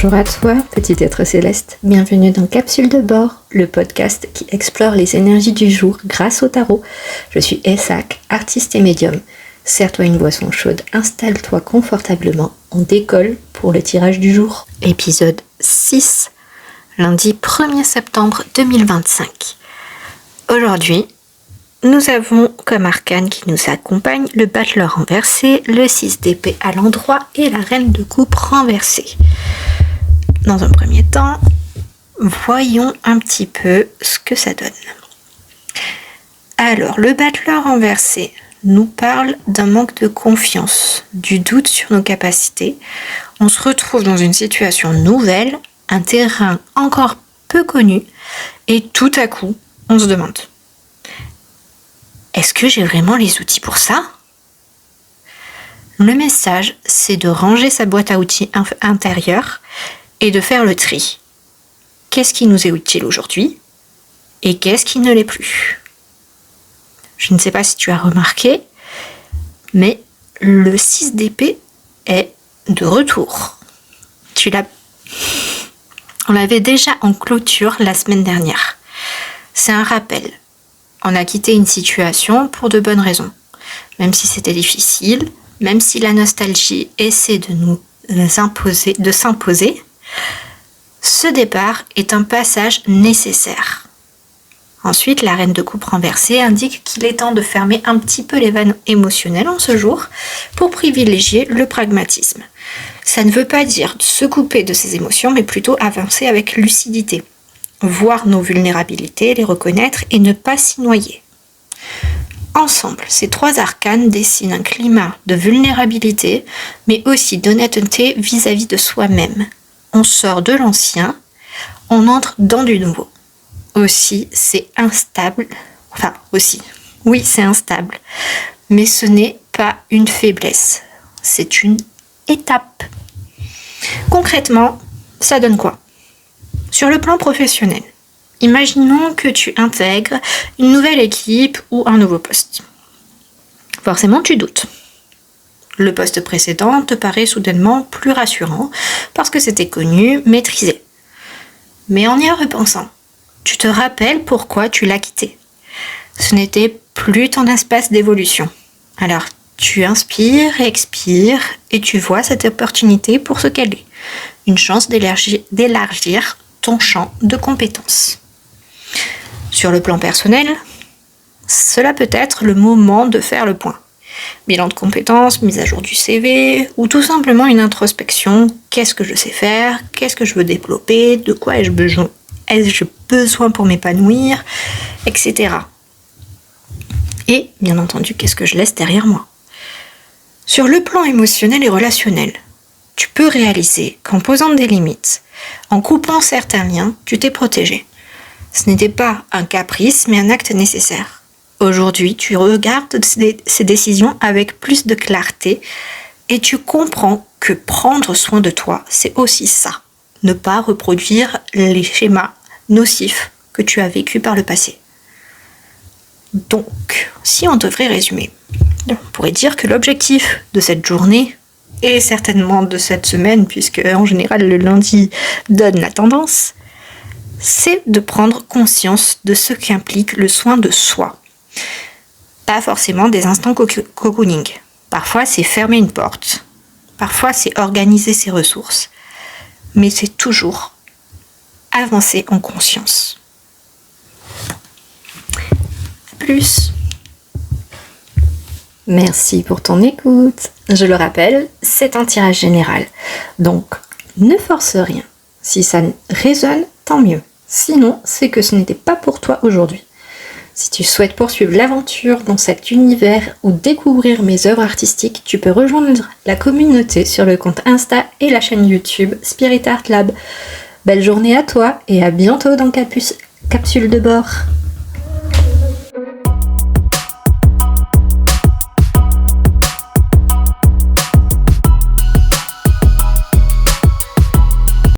Bonjour à toi, petit être céleste. Bienvenue dans Capsule de bord, le podcast qui explore les énergies du jour grâce au tarot. Je suis Essac, artiste et médium. Serre-toi une boisson chaude, installe-toi confortablement. On décolle pour le tirage du jour. Épisode 6, lundi 1er septembre 2025. Aujourd'hui, nous avons comme arcane qui nous accompagne le battleur renversé, le 6 d'épée à l'endroit et la reine de coupe renversée. Dans un premier temps, voyons un petit peu ce que ça donne. Alors, le battleur renversé nous parle d'un manque de confiance, du doute sur nos capacités. On se retrouve dans une situation nouvelle, un terrain encore peu connu, et tout à coup, on se demande: est-ce que j'ai vraiment les outils pour ça ? Le message, c'est de ranger sa boîte à outils intérieure et de faire le tri. Qu'est-ce qui nous est utile aujourd'hui et qu'est-ce qui ne l'est plus ? Je ne sais pas si tu as remarqué, mais le 6 d'épée est de retour. On l'avait déjà en clôture la semaine dernière. C'est un rappel. On a quitté une situation pour de bonnes raisons. Même si c'était difficile, même si la nostalgie essaie de s'imposer, ce départ est un passage nécessaire. Ensuite, la reine de coupe renversée indique qu'il est temps de fermer un petit peu les vannes émotionnelles en ce jour pour privilégier le pragmatisme. Ça ne veut pas dire se couper de ses émotions, mais plutôt avancer avec lucidité. Voir nos vulnérabilités, les reconnaître et ne pas s'y noyer. Ensemble, ces trois arcanes dessinent un climat de vulnérabilité, mais aussi d'honnêteté vis-à-vis de soi-même. On sort de l'ancien, on entre dans du nouveau. C'est instable, mais ce n'est pas une faiblesse, c'est une étape. Concrètement, ça donne quoi ? Sur le plan professionnel, imaginons que tu intègres une nouvelle équipe ou un nouveau poste. Forcément, tu doutes. Le poste précédent te paraît soudainement plus rassurant parce que c'était connu, maîtrisé. Mais en y repensant, tu te rappelles pourquoi tu l'as quitté. Ce n'était plus ton espace d'évolution. Alors, tu inspires, expires et tu vois cette opportunité pour ce qu'elle est. Une chance d'élargir ton champ de compétences. Sur le plan personnel, cela peut être le moment de faire le point. Bilan de compétences, mise à jour du CV, ou tout simplement une introspection. Qu'est-ce que je sais faire ? Qu'est-ce que je veux développer ? De quoi ai-je besoin pour m'épanouir ? Etc. Et, bien entendu, qu'est-ce que je laisse derrière moi ? Sur le plan émotionnel et relationnel, tu peux réaliser qu'en posant des limites, en coupant certains liens, tu t'es protégé. Ce n'était pas un caprice, mais un acte nécessaire. Aujourd'hui, tu regardes ces décisions avec plus de clarté et tu comprends que prendre soin de toi, c'est aussi ça. Ne pas reproduire les schémas nocifs que tu as vécus par le passé. Donc, si on devrait résumer, on pourrait dire que l'objectif de cette journée et certainement de cette semaine, puisque en général le lundi donne la tendance, c'est de prendre conscience de ce qu'implique le soin de soi. Pas forcément des instants cocooning. Parfois c'est fermer une porte, parfois c'est organiser ses ressources, mais c'est toujours avancer en conscience. Plus. Merci pour ton écoute. Je le rappelle, c'est un tirage général. Donc, ne force rien. Si ça résonne, tant mieux. Sinon, c'est que ce n'était pas pour toi aujourd'hui. Si tu souhaites poursuivre l'aventure dans cet univers ou découvrir mes œuvres artistiques, tu peux rejoindre la communauté sur le compte Insta et la chaîne YouTube Spirit Art Lab. Belle journée à toi et à bientôt dans Capsule de bord.